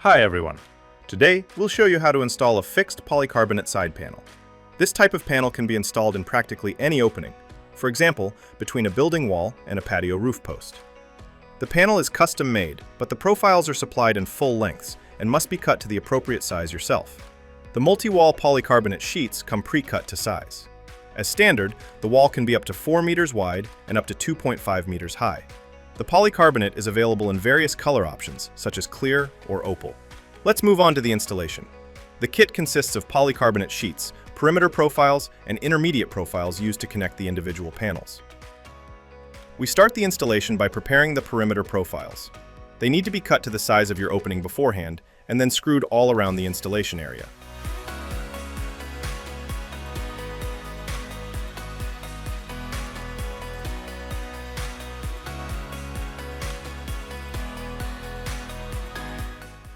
Hi everyone. Today, we'll show you how to install a fixed polycarbonate side panel. This type of panel can be installed in practically any opening, for example, between a building wall and a patio roof post. The panel is custom made, but the profiles are supplied in full lengths and must be cut to the appropriate size yourself. The multi-wall polycarbonate sheets come pre-cut to size. As standard, the wall can be up to 4 meters wide and up to 2.5 meters high. The polycarbonate is available in various color options, such as clear or opal. Let's move on to the installation. The kit consists of polycarbonate sheets, perimeter profiles, and intermediate profiles used to connect the individual panels. We start the installation by preparing the perimeter profiles. They need to be cut to the size of your opening beforehand and then screwed all around the installation area.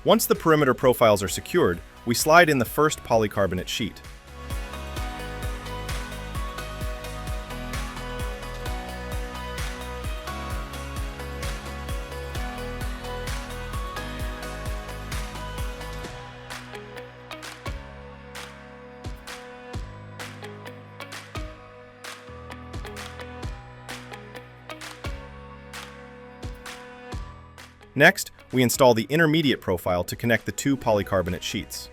Once the perimeter profiles are secured, we slide in the first polycarbonate sheet. Next, we install the intermediate profile to connect the two polycarbonate sheets.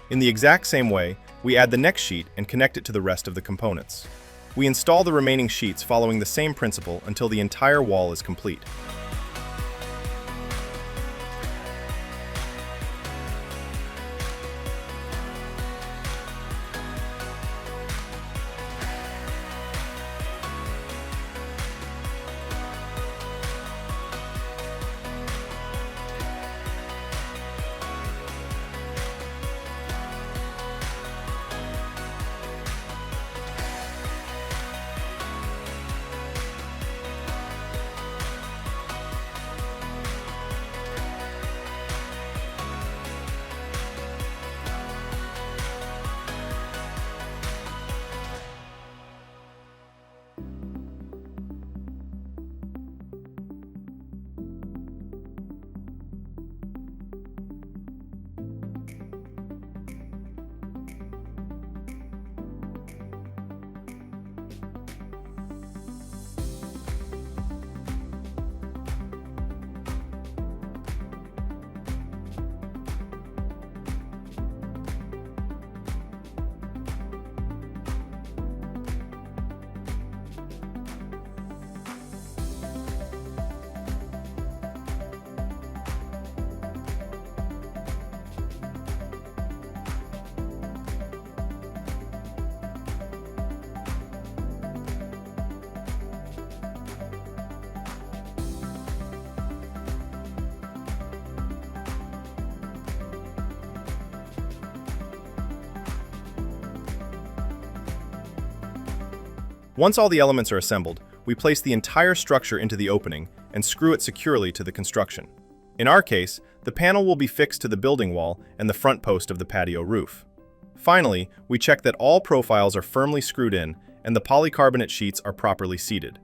In the exact same way, we add the next sheet and connect it to the rest of the components. We install the remaining sheets following the same principle until the entire wall is complete. Once all the elements are assembled, we place the entire structure into the opening and screw it securely to the construction. In our case, the panel will be fixed to the building wall and the front post of the patio roof. Finally, we check that all profiles are firmly screwed in and the polycarbonate sheets are properly seated.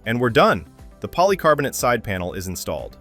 And we're done! The polycarbonate side panel is installed.